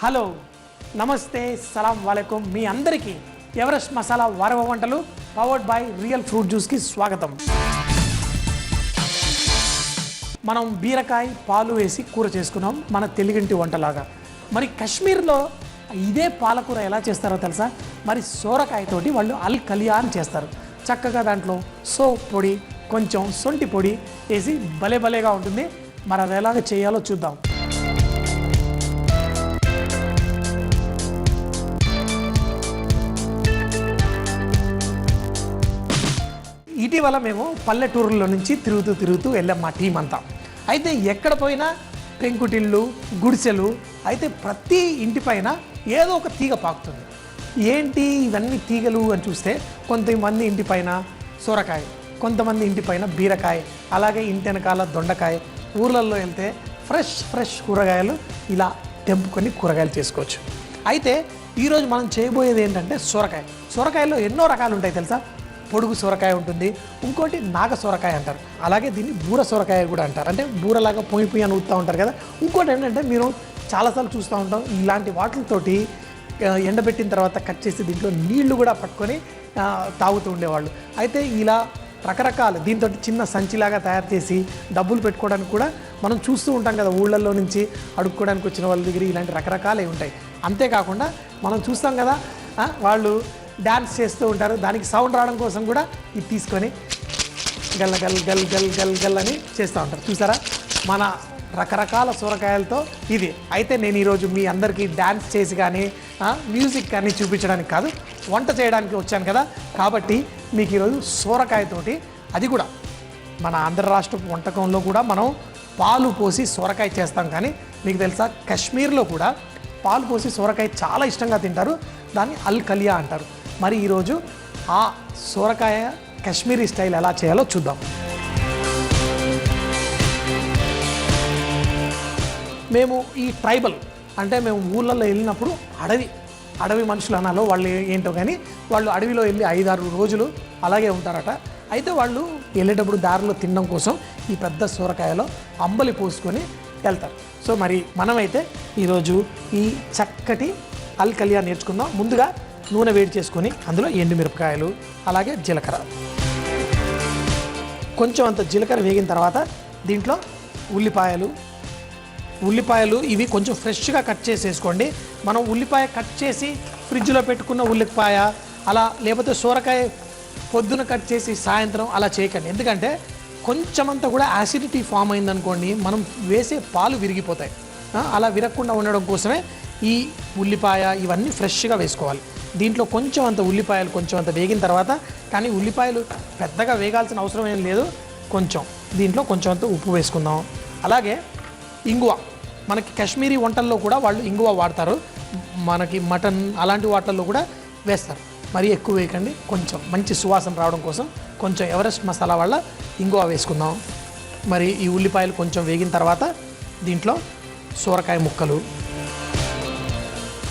Hello నమస్తే సలాం వాలేకుం మీ అందరికీ Everest masala వారవ వంటలు పవర్డ్ బై రియల్ ఫ్రూట్ జ్యూస్కి స్వాగతం. మనం బీరకాయ పాలు వేసి కూర చేసుకున్నాం మన తెలుగింటి వంటలాగా. మరి కాశ్మీర్లో ఇదే పాలకూర ఎలా చేస్తారో తెలుసా? మరి సోరకాయతోటి వాళ్ళు అల్ కలియాన్ చేస్తారు. చక్కగా దాంట్లో సోప్ పొడి కొంచెం సొంటి పొడి వేసి భలేగా ఉంటుంది. మరి అది ఎలాగ చేయాలో చూద్దాం. ఇటీవల మేము పల్లెటూరులో నుంచి తిరుగుతూ వెళ్ళాం మా టీం అంతా. అయితే ఎక్కడ పోయినా పెంకుటిళ్ళు గుడిసెలు, అయితే ప్రతి ఇంటిపైన ఏదో ఒక తీగ పాకుతుంది. ఏంటి ఇవన్నీ తీగలు అని చూస్తే కొంతమంది ఇంటిపైన సొరకాయ, కొంతమంది ఇంటిపైన బీరకాయ, అలాగే ఇంటి వెనకాల దొండకాయ. ఊర్లలో వెళ్తే ఫ్రెష్ కూరగాయలు ఇలా తెంపుకొని కూరగాయలు చేసుకోవచ్చు. అయితే ఈరోజు మనం చేయబోయేది ఏంటంటే సొరకాయలో ఎన్నో రకాలు ఉంటాయి తెలుసా? పొడుగు సొరకాయ ఉంటుంది, ఇంకోటి నాగ సొరకాయ అంటారు, అలాగే దీన్ని బూర సొరకాయ కూడా అంటారు. అంటే బూరలాగా పొయ్యి అని ఊపుతూ ఉంటారు కదా. ఇంకోటి ఏంటంటే మీరు చాలాసార్లు చూస్తూ ఉంటాం, ఇలాంటి వాటితోటి ఎండబెట్టిన తర్వాత కట్ చేసి దీంట్లో నీళ్లు కూడా పట్టుకొని తాగుతూ ఉండేవాళ్ళు. అయితే ఇలా రకరకాలు దీంతో చిన్న సంచిలాగా తయారు చేసి డబ్బులు పెట్టుకోవడానికి కూడా మనం చూస్తూ ఉంటాం కదా. ఊళ్ళల్లో నుంచి అడుక్కోవడానికి వచ్చిన వాళ్ళ దగ్గర ఇలాంటి రకరకాలే ఉంటాయి. అంతేకాకుండా మనం చూస్తాం కదా, వాళ్ళు డ్యాన్స్ చేస్తూ ఉంటారు, దానికి సౌండ్ రావడం కోసం కూడా ఇది తీసుకొని గల్ గల్ గల్ గల్ గల్ గల్ అని చేస్తూ ఉంటారు. చూసారా మన రకరకాల సొరకాయలతో ఇది. అయితే నేను ఈరోజు మీ అందరికీ డ్యాన్స్ చేసి కానీ మ్యూజిక్ కానీ చూపించడానికి కాదు, వంట చేయడానికి వచ్చాను కదా. కాబట్టి మీకు ఈరోజు సొరకాయతోటి, అది కూడా మన ఆంధ్ర రాష్ట్ర వంటకంలో కూడా మనం పాలు పోసి సొరకాయ చేస్తాం. కానీ మీకు తెలుసా, కాశ్మీర్లో కూడా పాలు పోసి సొరకాయ చాలా ఇష్టంగా తింటారు, దాన్ని అల్ కలియా అంటారు. మరి ఈరోజు ఆ సొరకాయ కాశ్మీరీ స్టైల్ ఎలా చేయాలో చూద్దాం. మేము ఈ ట్రైబల్ అంటే మేము ఊళ్ళల్లో వెళ్ళినప్పుడు అడవి మనుషులు అనాలో వాళ్ళు ఏంటో కానీ, వాళ్ళు అడవిలో వెళ్ళి 5-6 రోజులు అలాగే ఉంటారట. అయితే వాళ్ళు వెళ్ళేటప్పుడు దారిలో తినడం కోసం ఈ పెద్ద సొరకాయలో అంబలి పోసుకొని వెళ్తారు. సో మరి మనమైతే ఈరోజు ఈ చక్కటి అల్ కలియా నేర్చుకుందాం. ముందుగా నూనె వేడి చేసుకొని అందులో ఎండుమిరపకాయలు, అలాగే జీలకర్ర, కొంచెం అంత జీలకర్ర వేగిన తర్వాత దీంట్లో ఉల్లిపాయలు ఇవి కొంచెం ఫ్రెష్గా కట్ చేసి వేసుకోండి. మనం ఉల్లిపాయ కట్ చేసి ఫ్రిడ్జ్లో పెట్టుకున్న ఉల్లిపాయ అలా, లేకపోతే సొరకాయ పొద్దున కట్ చేసి సాయంత్రం అలా చేయకండి. ఎందుకంటే కొంచెం అంతా కూడా యాసిడిటీ ఫామ్ అయిందనుకోండి, మనం వేసే పాలు విరిగిపోతాయి. అలా విరగకుండా ఉండడం కోసమే ఈ ఉల్లిపాయ ఇవన్నీ ఫ్రెష్గా వేసుకోవాలి. దీంట్లో కొంచెం అంత ఉల్లిపాయలు కొంచెం అంత వేగిన తర్వాత, కానీ ఉల్లిపాయలు పెద్దగా వేగాల్సిన అవసరం ఏం లేదు, దీంట్లో కొంచెం అంత ఉప్పు వేసుకుందాం. అలాగే ఇంగువ, మనకి కాశ్మీరీ వంటల్లో కూడా వాళ్ళు ఇంగువ వాడతారు, మనకి మటన్ అలాంటి వాటిల్లో కూడా వేస్తారు. మరీ ఎక్కువ వేయకండి, కొంచెం మంచి సువాసన రావడం కోసం కొంచెం ఎవరెస్ట్ మసాలా వల్ల ఇంగువ వేసుకుందాం. మరి ఈ ఉల్లిపాయలు కొంచెం వేగిన తర్వాత దీంట్లో సొరకాయ ముక్కలు,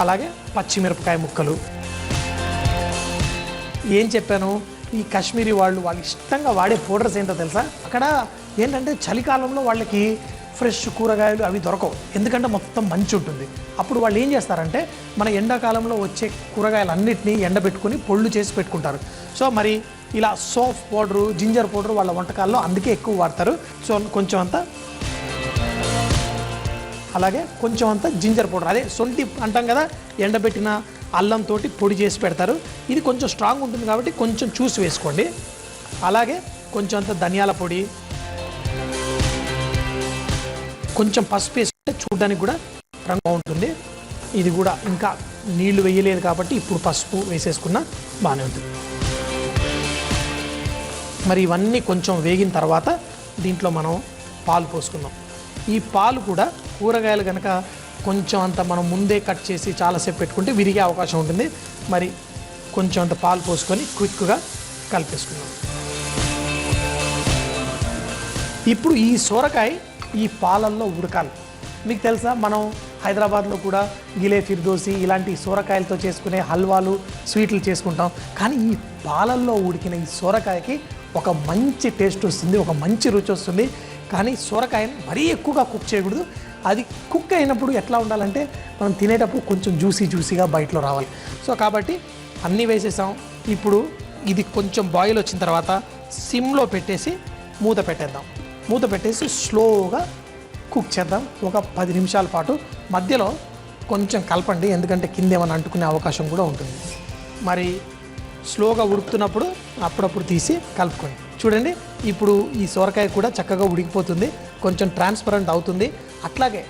అలాగే పచ్చిమిరపకాయ ముక్కలు. ఏం చెప్పాను, ఈ కాశ్మీరీ వాళ్ళు ఇష్టంగా వాడే పౌడర్స్ ఏంటో తెలుసా? అక్కడ ఏంటంటే చలికాలంలో వాళ్ళకి ఫ్రెష్ కూరగాయలు అవి దొరకవు, ఎందుకంటే మొత్తం మంచి ఉంటుంది. అప్పుడు వాళ్ళు ఏం చేస్తారంటే మన ఎండాకాలంలో వచ్చే కూరగాయలన్నింటినీ ఎండబెట్టుకొని పొళ్ళు చేసి పెట్టుకుంటారు. సో మరి ఇలా సోప్ పౌడరు, జింజర్ పౌడర్ వాళ్ళ వంటకాల్లో అందుకే ఎక్కువ వాడతారు. సో కొంచెం అంత, అలాగే కొంచెం అంత జింజర్ పౌడర్, అదే సొంటి అంటాం కదా, ఎండబెట్టిన అల్లంతో పొడి చేసి పెడతారు. ఇది కొంచెం స్ట్రాంగ్ ఉంటుంది కాబట్టి కొంచెం చూసి వేసుకోండి. అలాగే కొంచెం అంత ధనియాల పొడి, కొంచెం పసుపు వేసుకుంటే చూడడానికి కూడా రంగు బాగుంటుంది. ఇది కూడా ఇంకా నీళ్లు వేయలేదు కాబట్టి ఇప్పుడు పసుపు వేసేసుకున్నా బాగానే ఉంటుంది. మరి ఇవన్నీ కొంచెం వేగిన తర్వాత దీంట్లో మనం పాలు పోసుకుందాం. ఈ పాలు కూడా కూరగాయలు కనుక కొంచెం అంత మనం ముందే కట్ చేసి చాలాసేపు పెట్టుకుంటే విరిగే అవకాశం ఉంటుంది. మరి కొంచెం అంత పాలు పోసుకొని క్విక్గా కలిపేసుకుందాం. ఇప్పుడు ఈ సొరకాయ ఈ పాలల్లో ఉడకాలి. మీకు తెలుసా, మనం హైదరాబాద్లో కూడా గిలే ఫిర్దోసి ఇలాంటి సొరకాయలతో చేసుకునే హల్వాలు, స్వీట్లు చేసుకుంటాం. కానీ ఈ పాలల్లో ఉడికిన ఈ సొరకాయకి ఒక మంచి టేస్ట్ వస్తుంది, ఒక మంచి రుచి వస్తుంది. కానీ సొరకాయను మరీ ఎక్కువగా కుక్ చేయకూడదు, అది కుక్ అయినప్పుడు ఎట్లా ఉండాలంటే మనం తినేటప్పుడు కొంచెం జ్యూసీగా బయటలో రావాలి. సో కాబట్టి అన్నీ వేసేసాం. ఇప్పుడు ఇది కొంచెం బాయిల్ వచ్చిన తర్వాత సిమ్లో పెట్టేసి మూత పెట్టేద్దాం. మూత పెట్టేసి స్లోగా కుక్ చేద్దాం ఒక 10 నిమిషాల పాటు. మధ్యలో కొంచెం కలపండి, ఎందుకంటే కింద ఏమైనా అంటుకునే అవకాశం కూడా ఉంటుంది. మరి స్లోగా ఉడుకుతున్నప్పుడు అప్పుడప్పుడు తీసి కలుపుకోండి. చూడండి, ఇప్పుడు ఈ సొరకాయ కూడా చక్కగా ఉడికిపోతుంది, కొంచెం ట్రాన్స్పరెంట్ అవుతుంది. అట్లాగే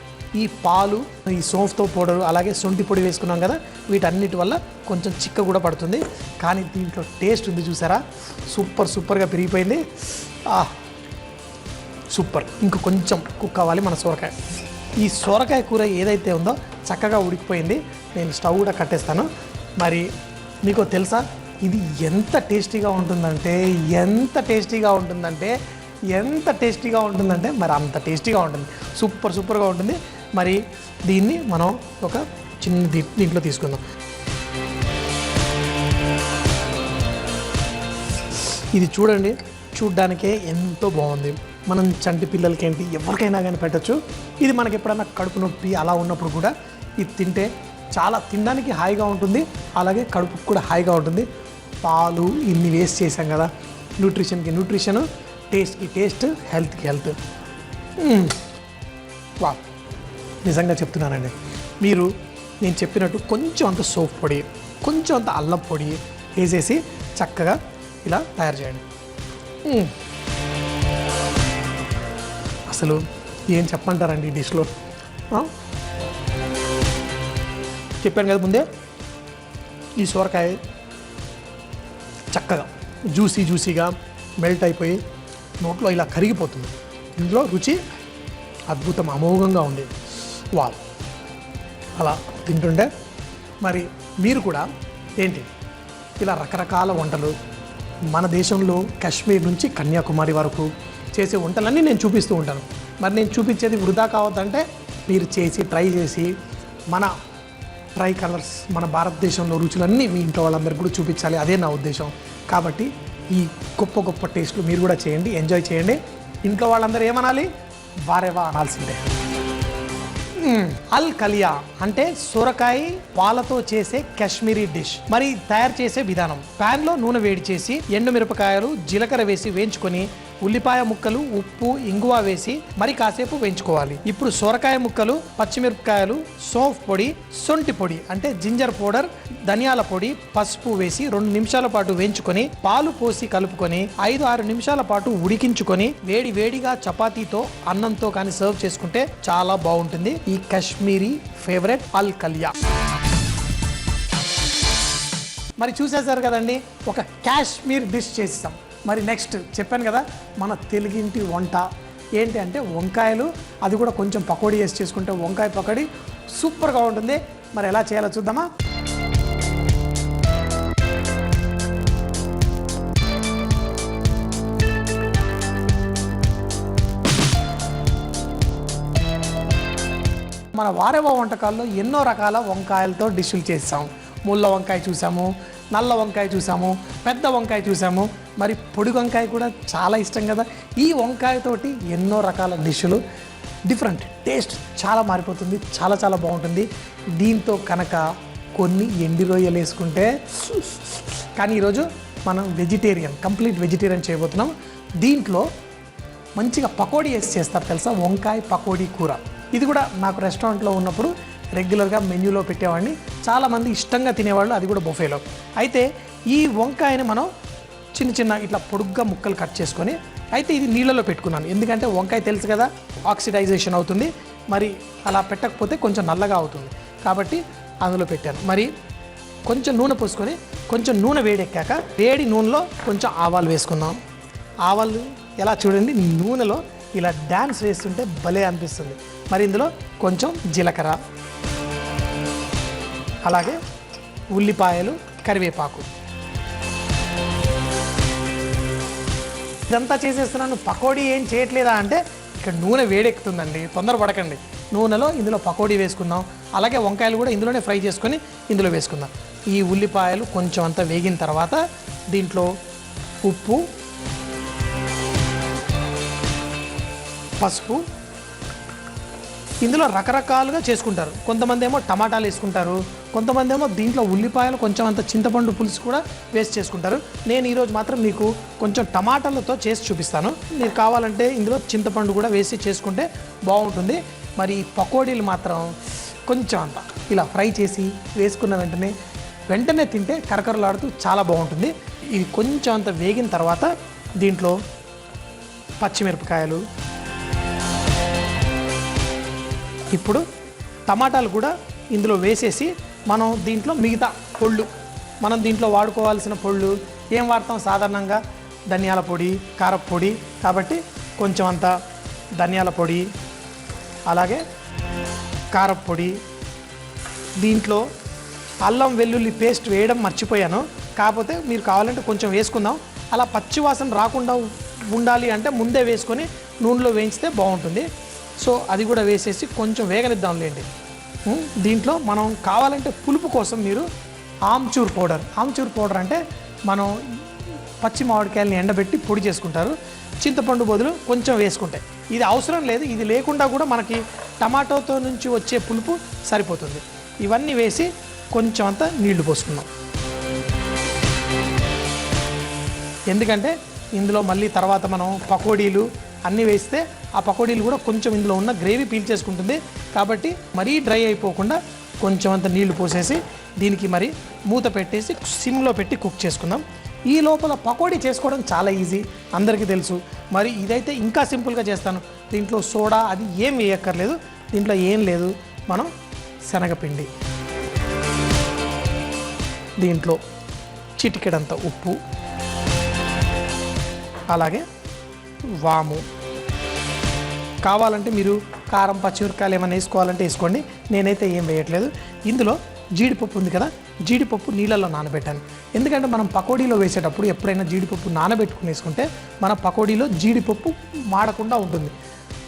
ఈ పాలు, ఈ సోంఫ్తో పౌడరు, అలాగే సొంటి పొడి వేసుకున్నాం కదా, వీటన్నిటి వల్ల కొంచెం చిక్క కూడా పడుతుంది. కానీ దీంట్లో టేస్ట్ ఉంది చూసారా, సూపర్గా పెరిగిపోయింది. సూపర్. ఇంక కొంచెం కుక్ అవ్వాలి మన సొరకాయ. ఈ సొరకాయ కూర ఏదైతే ఉందో చక్కగా ఉడికిపోయింది. నేను స్టవ్ కూడా కట్టేస్తాను. మరి మీకు తెలుసా ఇది ఎంత టేస్టీగా ఉంటుందంటే మరి అంత టేస్టీగా ఉంటుంది. సూపర్గా ఉంటుంది. మరి దీన్ని మనం ఒక చిన్న దీంట్లో తీసుకుందాం. ఇది చూడండి, చూడ్డానికే ఎంతో బాగుంది. మనం చంటి పిల్లలకి ఏంటి ఎవరికైనా కానీ పెట్టచ్చు. ఇది మనకి ఎప్పుడైనా కడుపు నొప్పి అలా ఉన్నప్పుడు కూడా ఇది తింటే చాలా తినడానికి హాయిగా ఉంటుంది, అలాగే కడుపుకు కూడా హాయిగా ఉంటుంది. పాలు ఇన్ని వేస్ట్ చేసాం కదా, న్యూట్రిషన్కి న్యూట్రిషన్, టేస్ట్కి టేస్ట్, హెల్త్కి హెల్త్. వా, నిజంగా చెప్తున్నానండి. మీరు నేను చెప్పినట్టు కొంచెం అంత సోప్ పొడి, కొంచెం అంత అల్లం పొడి వేసేసి చక్కగా ఇలా తయారు చేయండి. అసలు ఏం చెప్పంటారండి ఈ డిష్లో. చెప్పాను కదా ముందే, ఈ సొరకాయ చక్కగా జ్యూసీగా మెల్ట్ అయిపోయి నోట్లో ఇలా కరిగిపోతుంది. ఇందులో రుచి అద్భుతం, అమోఘంగా ఉంది. వావ్, అలా తింటుంటే మరి మీరు కూడా ఏంటి ఇలా రకరకాల వంటలు మన దేశంలో కాశ్మీర్ నుంచి కన్యాకుమారి వరకు చేసే వంటలన్నీ నేను చూపిస్తూ ఉంటాను. మరి నేను చూపించేది వృధా కావద్దంటే మీరు ట్రై చేసి మన ట్రై కలర్స్, మన భారతదేశంలో రుచులన్నీ మీ ఇంట్లో వాళ్ళందరికీ కూడా చూపించాలి. అదే నా ఉద్దేశం. కాబట్టి ఈ గొప్ప టేస్ట్లు మీరు కూడా చేయండి, ఎంజాయ్ చేయండి. ఇంట్లో వాళ్ళందరూ ఏమనాలి, వారేవా అనాల్సిందే. అల్ కలియా అంటే సొరకాయ పాలతో చేసే కాశ్మీరీ డిష్. మరి తయారు చేసే విధానం: ప్యాన్ లో నూనె వేడి చేసి ఎండుమిరపకాయలు, జీలకర్ర వేసి వేయించుకొని ఉల్లిపాయ ముక్కలు, ఉప్పు, ఇంగువ వేసి మరి కాసేపు వేయించుకోవాలి. ఇప్పుడు సొరకాయ ముక్కలు, పచ్చిమిరపకాయలు, సోంఫ్ పొడి, సొంటి పొడి అంటే జింజర్ పౌడర్, ధనియాల పొడి, పసుపు వేసి 2 నిమిషాల పాటు వేయించుకొని పాలు పోసి కలుపుకొని 5-6 నిమిషాల పాటు ఉడికించుకొని వేడిగా చపాతీతో, అన్నంతో కానీ సర్వ్ చేసుకుంటే చాలా బాగుంటుంది. ఈ కాశ్మీరీ ఫేవరెట్ అల్ కలియా. మరి చూసేశారు కదండి, ఒక కాశ్మీర్ డిష్ చేసాం. మరి నెక్స్ట్ చెప్పాను కదా, మన తెలుగింటి వంట ఏంటి అంటే వంకాయలు. అది కూడా కొంచెం పకోడీ వేసి చేసుకుంటే వంకాయ పకోడీ సూపర్గా ఉంటుంది. మరి ఎలా చేయాలో చూద్దామా? మన వారేవా వంటకాల్లో ఎన్నో రకాల వంకాయలతో డిష్లు చేసాం. ముళ్ళ వంకాయ చూసాము, నల్ల వంకాయ చూసాము, పెద్ద వంకాయ చూసాము. మరి పొడి వంకాయ కూడా చాలా ఇష్టం కదా. ఈ వంకాయతోటి ఎన్నో రకాల డిష్లు, డిఫరెంట్ టేస్ట్ చాలా మారిపోతుంది, చాలా బాగుంటుంది. దీంతో కనుక కొన్ని ఎండి రొయ్యలు వేసుకుంటే. కానీ ఈరోజు మనం కంప్లీట్ వెజిటేరియన్ చేయబోతున్నాం. దీంట్లో మంచిగా పకోడీ వేసి చేస్తారు తెలుసా, వంకాయ పకోడీ కూర. ఇది కూడా నాకు రెస్టారెంట్లో ఉన్నప్పుడు రెగ్యులర్గా మెన్యూలో పెట్టేవాడిని. చాలామంది ఇష్టంగా తినేవాళ్ళు, అది కూడా బొఫేలో. అయితే ఈ వంకాయని మనం చిన్న ఇట్లా పొడుగ్గా ముక్కలు కట్ చేసుకొని, అయితే ఇది నీళ్ళలో పెట్టుకున్నాను. ఎందుకంటే వంకాయ తెలుసు కదా, ఆక్సిడైజేషన్ అవుతుంది. మరి అలా పెట్టకపోతే కొంచెం నల్లగా అవుతుంది, కాబట్టి అందులో పెట్టాను. మరి కొంచెం నూనె పోసుకొని, కొంచెం నూనె వేడెక్కాక వేడి నూనెలో కొంచెం ఆవాలు వేసుకుందాం. ఆవాలు ఎలా చూడండి, నూనెలో ఇలా డ్యాన్స్ వేస్తుంటే భలే అనిపిస్తుంది. మరి ఇందులో కొంచెం జీలకర్ర, అలాగే ఉల్లిపాయలు, కరివేపాకు. ఇదంతా చేసేస్తున్నాను. పకోడీ ఏం చేయట్లేదా అంటే, ఇక్కడ నూనె వేడెక్కుతుందండి, తొందరపడకండి. నూనెలో ఇందులో పకోడీ వేసుకుందాం. అలాగే వంకాయలు కూడా ఇందులోనే ఫ్రై చేసుకొని ఇందులో వేసుకుందాం. ఈ ఉల్లిపాయలు కొంచెం అంతా వేగిన తర్వాత దీంట్లో ఉప్పు, పసుపు, ఇందులో రకరకాలుగా చేసుకుంటారు. కొంతమంది ఏమో టమాటాలు వేసుకుంటారు, కొంతమంది ఏమో దీంట్లో ఉల్లిపాయలు కొంచెం అంత చింతపండు పులుసు కూడా వేసి చేసుకుంటారు. నేను ఈరోజు మాత్రం మీకు కొంచెం టమాటాలతో చేసి చూపిస్తాను. మీరు కావాలంటే ఇందులో చింతపండు కూడా వేసి చేసుకుంటే బాగుంటుంది. మరి పకోడీలు మాత్రం కొంచెం అంత ఇలా ఫ్రై చేసి వేసుకున్న వెంటనే తింటే కరకరలాడుతూ చాలా బాగుంటుంది. ఇది కొంచెం అంత వేగిన తర్వాత దీంట్లో పచ్చిమిరపకాయలు, ఇప్పుడు టమాటాలు కూడా ఇందులో వేసేసి మనం దీంట్లో మిగతా పొళ్ళు, మనం దీంట్లో వాడుకోవాల్సిన పొళ్ళు ఏం వాడతాం సాధారణంగా ధనియాల పొడి, కారపొడి, కాబట్టి కొంచెం అంత ధనియాల పొడి, అలాగే కారపొడి, దీంట్లో అల్లం వెల్లుల్లి పేస్ట్ వేయడం మర్చిపోయాను, కాకపోతే మీరు కావాలంటే కొంచెం వేసుకుందాం. అలా పచ్చివాసన రాకుండా ఉండాలి అంటే ముందే వేసుకొని నూనెలో వేయించితే బాగుంటుంది. సో అది కూడా వేసేసి కొంచెం వేగనిద్దాంలేండి. దీంట్లో మనం కావాలంటే పులుపు కోసం మీరు ఆమ్చూర్ పౌడర్ అంటే మనం పచ్చి మామిడికాయలని ఎండబెట్టి పొడి చేసుకుంటారు, చింతపండు బదులు కొంచెం వేసుకుంటే. ఇది అవసరం లేదు, ఇది లేకుండా కూడా మనకి టమాటోతో నుంచి వచ్చే పులుపు సరిపోతుంది. ఇవన్నీ వేసి కొంచెం అంత నీళ్లు పోసుకుందాం. ఎందుకంటే ఇందులో మళ్ళీ తర్వాత మనం పకోడీలు అన్నీ వేస్తే ఆ పకోడీలు కూడా కొంచెం ఇందులో ఉన్న గ్రేవీ పీల్చేసుకుంటుంది. కాబట్టి మరీ డ్రై అయిపోకుండా కొంచెం అంత నీళ్లు పోసేసి దీనికి మరి మూత పెట్టేసి సిమ్లో పెట్టి కుక్ చేసుకుందాం. ఈ లోపల పకోడీ చేసుకోవడం చాలా ఈజీ, అందరికీ తెలుసు. మరి ఇదైతే ఇంకా సింపుల్గా చేస్తాను. దీంట్లో సోడా అది ఏం వేయక్కర్లేదు, దీంట్లో ఏం లేదు. మనం శనగపిండి, దీంట్లో చిటికెడంత ఉప్పు, అలాగే వాము, కావాలంటే మీరు కారం పచ్చిమిరపకాయలు ఏమైనా వేసుకోవాలంటే వేసుకోండి, నేనైతే ఏం వేయట్లేదు. ఇందులో జీడిపప్పు ఉంది కదా, జీడిపప్పు నీళ్ళల్లో నానబెట్టాను. ఎందుకంటే మనం పకోడీలో వేసేటప్పుడు ఎప్పుడైనా జీడిపప్పు నానబెట్టుకుని వేసుకుంటే మన పకోడీలో జీడిపప్పు మాడకుండా ఉంటుంది.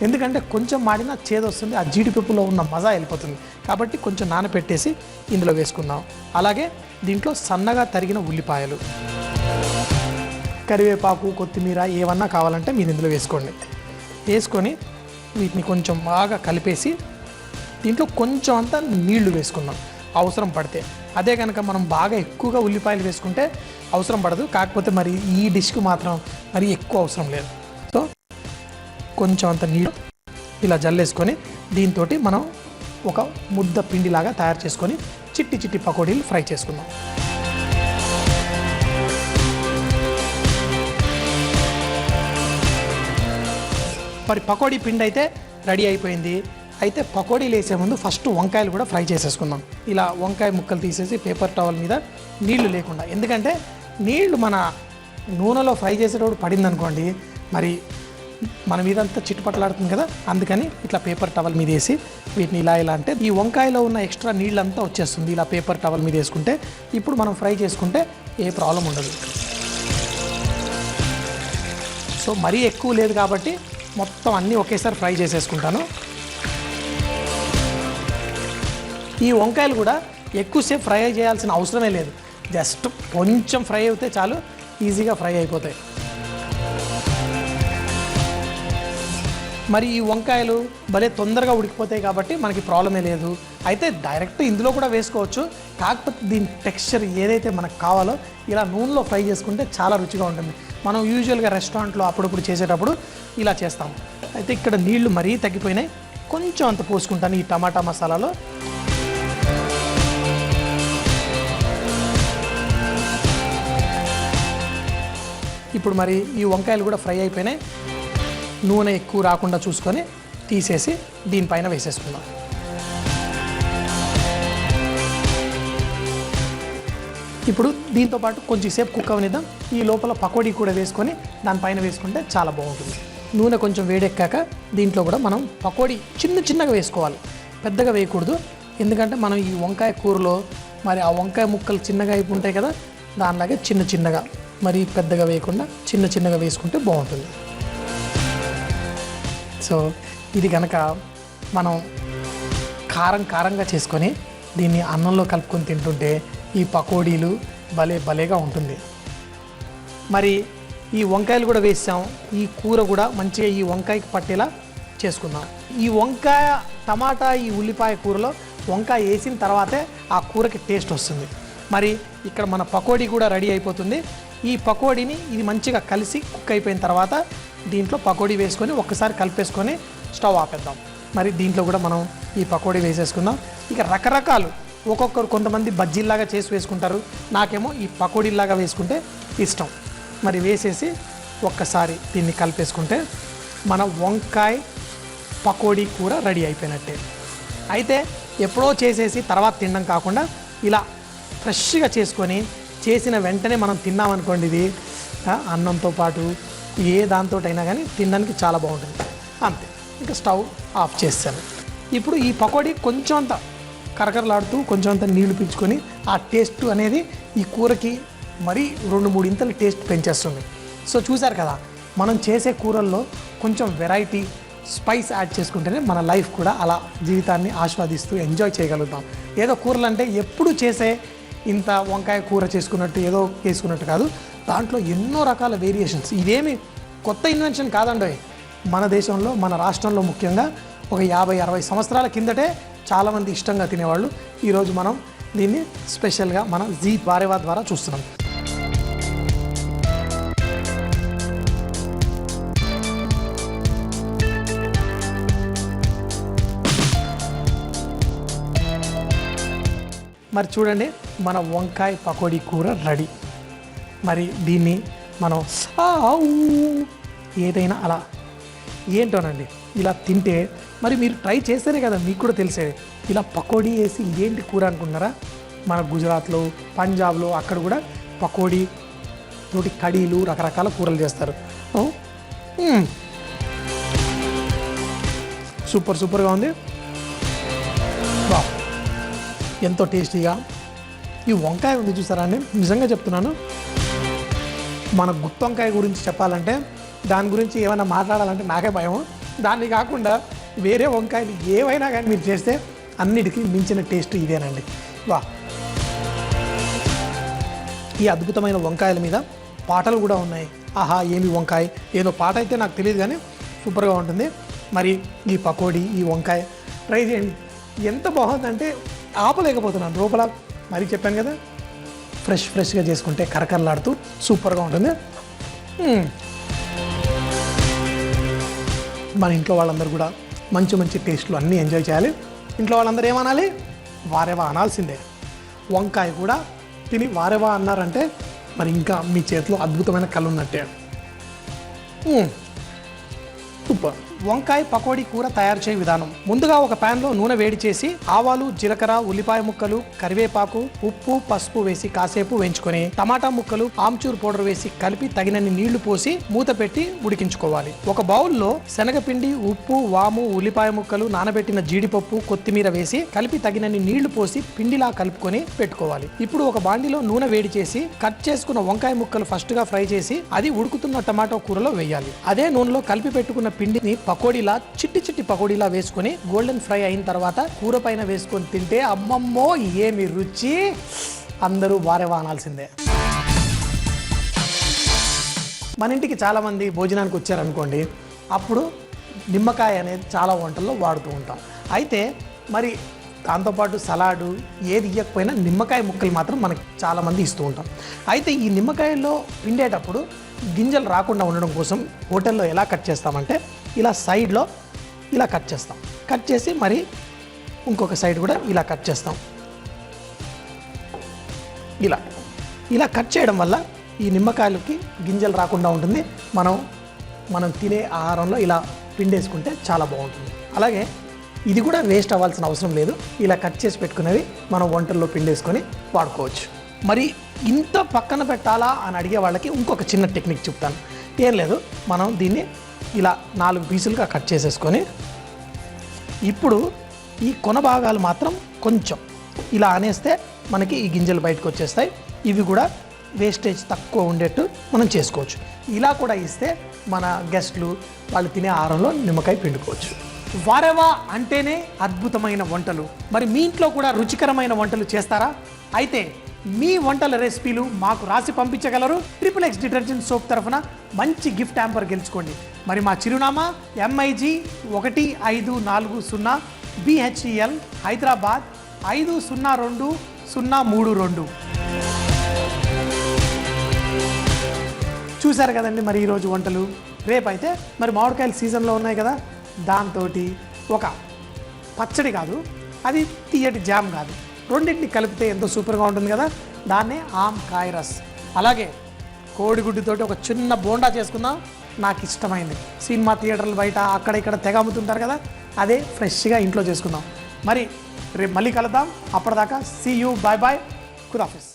ఎందుకంటే కొంచెం మాడినా చేదు వస్తుంది, ఆ జీడిపప్పులో ఉన్న మజా వెళ్ళిపోతుంది. కాబట్టి కొంచెం నానబెట్టేసి ఇందులో వేసుకుందాం. అలాగే దీంట్లో సన్నగా తరిగిన ఉల్లిపాయలు, కరివేపాకు, కొత్తిమీర ఏమన్నా కావాలంటే మీరు ఇందులో వేసుకోండి. వేసుకొని వీటిని కొంచెం బాగా కలిపేసి దీంట్లో కొంచెం అంతా నీళ్లు వేసుకుందాం అవసరం పడితే. అదే కనుక మనం బాగా ఎక్కువగా ఉల్లిపాయలు వేసుకుంటే అవసరం పడదు, కాకపోతే మరి ఈ డిష్కి మాత్రం మరి ఎక్కువ అవసరం లేదు. సో కొంచెం అంత నీళ్ళు ఇలా జల్లేసుకొని దీంతో మనం ఒక ముద్ద పిండిలాగా తయారు చేసుకొని చిట్టి చిట్టి పకోడీలు ఫ్రై చేసుకుందాం. మరి పకోడీ పిండి అయితే రెడీ అయిపోయింది. అయితే పకోడీలు వేసే ముందు ఫస్ట్ వంకాయలు కూడా ఫ్రై చేసేసుకుందాం. ఇలా వంకాయ ముక్కలు తీసేసి పేపర్ టవల్ మీద నీళ్లు లేకుండా, ఎందుకంటే నీళ్లు మన నూనెలో ఫ్రై చేసేటప్పుడు పడింది అనుకోండి మరి మన మీద అంతా చిట్టుపట్లాడుతుంది కదా, అందుకని ఇట్లా పేపర్ టవల్ మీద వేసి వీటిని ఇలా అంటే ఈ వంకాయలో ఉన్న ఎక్స్ట్రా నీళ్ళంతా వచ్చేస్తుంది. ఇలా పేపర్ టవల్ మీద వేసుకుంటే ఇప్పుడు మనం ఫ్రై చేసుకుంటే ఏ ప్రాబ్లం ఉండదు. సో మరీ ఎక్కువ లేదు కాబట్టి మొత్తం అన్నీ ఒకేసారి ఫ్రై చేసేసుకుంటాను. ఈ వంకాయలు కూడా ఎక్కువసేపు ఫ్రై చేయాల్సిన అవసరమే లేదు, జస్ట్ కొంచెం ఫ్రై అయితే చాలు, ఈజీగా ఫ్రై అయిపోతాయి. మరి ఈ వంకాయలు భలే తొందరగా ఉడికిపోతాయి కాబట్టి మనకి ప్రాబ్లమే లేదు. అయితే డైరెక్ట్ ఇందులో కూడా వేసుకోవచ్చు, కాకపోతే దీని టెక్స్చర్ ఏదైతే మనకు కావాలో ఇలా నూనెలో ఫ్రై చేసుకుంటే చాలా రుచిగా ఉంటుంది. మనం యూజువల్గా రెస్టారెంట్లో అప్పుడప్పుడు చేసేటప్పుడు ఇలా చేస్తాం. అయితే ఇక్కడ నీళ్లు మరీ తగ్గిపోయినాయి, కొంచెం అంత పోసుకుంటాను ఈ టమాటా మసాలాలో. ఇప్పుడు మరి ఈ వంకాయలు కూడా ఫ్రై అయిపోయినాయి, నూనె ఎక్కువ రాకుండా చూసుకొని తీసేసి దీనిపైన వేసేసుకుందాం. ఇప్పుడు దీంతో పాటు కొంచెం సేపు కుక్ అవనిద్దాం. ఈ లోపల పకోడీ కూడా వేసుకొని దానిపైన వేసుకుంటే చాలా బాగుంటుంది. నూనె కొంచెం వేడెక్కాక దీంట్లో కూడా మనం పకోడీ చిన్నగా వేసుకోవాలి, పెద్దగా వేయకూడదు. ఎందుకంటే మనం ఈ వంకాయ కూరలో మరి ఆ వంకాయ ముక్కలు చిన్నగా అయిపోతాయి కదా, దానిలాగే చిన్నగా మరి పెద్దగా వేయకుండా చిన్నగా వేసుకుంటే బాగుంటుంది. సో ఇది కనుక మనం కారంగా చేసుకొని దీన్ని అన్నంలో కలుపుకొని తింటుంటే ఈ పకోడీలు భలేగా ఉంటుంది. మరి ఈ వంకాయలు కూడా వేసాం, ఈ కూర కూడా మంచిగా ఈ వంకాయకి పట్టేలా చేసుకుందాం. ఈ వంకాయ టమాటా ఈ ఉల్లిపాయ కూరలో వంకాయ వేసిన తర్వాతే ఆ కూరకి టేస్ట్ వస్తుంది. మరి ఇక్కడ మన పకోడీ కూడా రెడీ అయిపోతుంది. ఈ పకోడీని ఇది మంచిగా కలిసి కుక్ అయిపోయిన తర్వాత దీంట్లో పకోడీ వేసుకొని ఒక్కసారి కలిపేసుకొని స్టవ్ ఆపేద్దాం. మరి దీంట్లో కూడా మనం ఈ పకోడీ వేసేసుకుందాం. ఇక రకరకాలు ఒక్కొక్కరు కొంతమంది బజ్జీల్లాగా చేసి వేసుకుంటారు, నాకేమో ఈ పకోడీలాగా వేసుకుంటే ఇష్టం. మరి వేసేసి ఒక్కసారి దీన్ని కలిపేసుకుంటే మన వంకాయ పకోడీ కూర రెడీ అయిపోయినట్టే. అయితే ఎప్పుడో చేసేసి తర్వాత తినడం కాకుండా ఇలా ఫ్రెష్గా చేసుకొని చేసిన వెంటనే మనం తిన్నామనుకోండి, ఇది అన్నంతో పాటు ఏ దాంతోటైనా కానీ తినడానికి చాలా బాగుంటుంది. అంతే, ఇంకా స్టవ్ ఆఫ్ చేస్తాను. ఇప్పుడు ఈ పకోడీ కొంచెం అంత కరకరలాడుతూ కొంచెం అంత నీళ్లు పీల్చుకొని ఆ టేస్ట్ అనేది ఈ కూరకి మరీ 2-3 ఇంతలు టేస్ట్ పెంచేస్తుంది. సో చూసారు కదా, మనం చేసే కూరల్లో కొంచెం వెరైటీ స్పైస్ యాడ్ చేసుకుంటేనే మన లైఫ్ కూడా అలా జీవితాన్ని ఆస్వాదిస్తూ ఎంజాయ్ చేయగలుగుతాం. ఏదో కూరలు అంటే ఎప్పుడు చేసే ఇంత వంకాయ కూర చేసుకున్నట్టు ఏదో చేసుకున్నట్టు కాదు, దాంట్లో ఎన్నో రకాల వేరియేషన్స్. ఇదేమి కొత్త ఇన్వెన్షన్ కాదండి. మన దేశంలో మన రాష్ట్రంలో ముఖ్యంగా ఒక 50-60 సంవత్సరాల కిందటే చాలామంది ఇష్టంగా తినేవాళ్ళు. ఈరోజు మనం దీన్ని స్పెషల్గా మన జీ వారేవా ద్వారా చూస్తున్నాం. మరి చూడండి, మన వంకాయ పకోడీ కూర రెడీ. మరి దీన్ని మనం ఏదైనా అలా ఏంటోనండి ఇలా తింటే, మరి మీరు ట్రై చేస్తేనే కదా మీకు కూడా తెలిసేది. ఇలా పకోడీ వేసి ఇదేంటి కూర అనుకున్నారా? మన గుజరాత్లో, పంజాబ్లో అక్కడ కూడా పకోడీ తోటి కడీలు రకరకాల కూరలు చేస్తారు. సూపర్గా ఉంది. వా, ఎంతో టేస్టీగా ఈ వంకాయ ఉంది చూసారా అండి. నిజంగా చెప్తున్నాను, మన గుత్తి వంకాయ గురించి చెప్పాలంటే, దాని గురించి ఏమైనా మాట్లాడాలంటే నాకే భయం. దాన్ని కాకుండా వేరే వంకాయలు ఏవైనా కానీ మీరు చేస్తే అన్నిటికీ మించిన టేస్ట్ ఇదేనండి. వా, ఈ అద్భుతమైన వంకాయల మీద పాటలు కూడా ఉన్నాయి. ఆహా ఏమి వంకాయ, ఏదో పాట అయితే నాకు తెలియదు కానీ సూపర్గా ఉంటుంది. మరి ఈ పకోడీ ఈ వంకాయ ట్రై చేయండి. ఎంత బాగుందంటే ఆపలేకపోతున్నాను లోపల. మరి చెప్పాను కదా, ఫ్రెష్గా చేసుకుంటే కరకరలాడుతూ సూపర్గా ఉంటుంది. మన ఇంట్లో వాళ్ళందరూ కూడా మంచి టేస్ట్లు అన్నీ ఎంజాయ్ చేయాలి. ఇంట్లో వాళ్ళందరూ ఏమనాలి? వారేవా అనాల్సిందే. వంకాయ కూడా తిని వారేవా అన్నారంటే మరి ఇంకా మీ చేతిలో అద్భుతమైన కళ్ళు ఉన్నట్టే. సూపర్. వంకాయ పకోడీ కూర తయారు చేయ విధానం: ముందుగా ఒక ప్యాన్లో నూనె వేడి చేసి ఆవాలు, జీలకర్ర, ఉల్లిపాయ ముక్కలు, కరివేపాకు, ఉప్పు, పసుపు వేసి కాసేపు వేయించుకొని టమాటా ముక్కలు, ఆమ్చూర్ పౌడర్ వేసి కలిపి తగినన్ని నీళ్లు పోసి మూత పెట్టి ఉడికించుకోవాలి. ఒక బౌల్లో శనగపిండి, ఉప్పు, వాము, ఉల్లిపాయ ముక్కలు, నానబెట్టిన జీడిపప్పు, కొత్తిమీర వేసి కలిపి తగినన్ని నీళ్లు పోసి పిండిలా కలుపుకొని పెట్టుకోవాలి. ఇప్పుడు ఒక బాండిలో నూనె వేడి చేసి కట్ చేసుకున్న వంకాయ ముక్కలు ఫస్ట్ గా ఫ్రై చేసి అది ఉడుకుతున్న టమాటో కూరలో వేయాలి. అదే నూనెలో కలిపి పెట్టుకున్న పిండిని పకోడీలా చిట్టి పకోడీలా వేసుకొని గోల్డెన్ ఫ్రై అయిన తర్వాత కూర పైన వేసుకొని తింటే అమ్మమ్మో ఏమి రుచి, అందరూ వారేవా అనాల్సిందే. మన ఇంటికి చాలామంది భోజనానికి వచ్చారనుకోండి, అప్పుడు నిమ్మకాయ అనేది చాలా వంటల్లో వాడుతూ ఉంటాం. అయితే మరి దాంతోపాటు సలాడు ఏది ఇవ్వకపోయినా నిమ్మకాయ ముక్కలు మాత్రం మనకి చాలామంది ఇస్తూ ఉంటాం. అయితే ఈ నిమ్మకాయల్లో పిండేటప్పుడు గింజలు రాకుండా ఉండడం కోసం హోటల్లో ఎలా కట్ చేస్తామంటే ఇలా సైడ్లో ఇలా కట్ చేస్తాం. కట్ చేసి మరి ఇంకొక సైడ్ కూడా ఇలా కట్ చేస్తాం. ఇలా కట్ చేయడం వల్ల ఈ నిమ్మకాయలకి గింజలు రాకుండా ఉంటుంది. మనం తినే ఆహారంలో ఇలా పిండేసుకుంటే చాలా బాగుంటుంది. అలాగే ఇది కూడా వేస్ట్ అవ్వాల్సిన అవసరం లేదు. ఇలా కట్ చేసి పెట్టుకునేవి మనం వంటల్లో పిండేసుకొని వాడుకోవచ్చు. మరి ఇంత పక్కన పెట్టాలా అని అడిగే వాళ్ళకి ఇంకొక చిన్న టెక్నిక్ చెప్తాను. ఏం లేదు, మనం దీన్ని ఇలా 4 పీసులుగా కట్ చేసేసుకొని ఇప్పుడు ఈ కొన భాగాలు మాత్రం కొంచెం ఇలా అనేస్తే మనకి ఈ గింజలు బయటకు వచ్చేస్తాయి. ఇవి కూడా వేస్టేజ్ తక్కువ ఉండేట్టు మనం చేసుకోవచ్చు. ఇలా కూడా ఇస్తే మన గెస్ట్లు వాళ్ళు తినే ఆహారంలో నిమ్మకాయ పిండుకోవచ్చు. వారేవా అంటేనే అద్భుతమైన వంటలు. మరి మీ ఇంట్లో కూడా రుచికరమైన వంటలు చేస్తారా? అయితే మీ వంటల రెసిపీలు మాకు రాసి పంపించగలరు. XXX డిటర్జెంట్ సోప్ తరఫున మంచి గిఫ్ట్ హ్యాంపర్ గెలుచుకోండి. మరి మా చిరునామా MIG 1540 BHEL హైదరాబాద్ 502032. చూశారు కదండి మరి ఈరోజు వంటలు. రేపైతే మరి మామిడికాయలు సీజన్లో ఉన్నాయి కదా, దాంతో ఒక పచ్చడి కాదు, అది తీయటి జామ్ కాదు, రెండింటిని కలిపితే ఎంతో సూపర్గా ఉంటుంది కదా, దాన్నే ఆమ్కాయ రస్. అలాగే కోడిగుడ్డుతోటి ఒక చిన్న బోండా చేసుకుందాం, నాకు ఇష్టమైంది. సినిమా థియేటర్లు బయట అక్కడ ఇక్కడ తెగ అమ్ముతుంటారు కదా, అదే ఫ్రెష్గా ఇంట్లో చేసుకుందాం. మరి రేపు మళ్ళీ కలుద్దాం. అప్పటిదాకా సీ యూ, బాయ్ బాయ్, ఖుదాఫిజ్.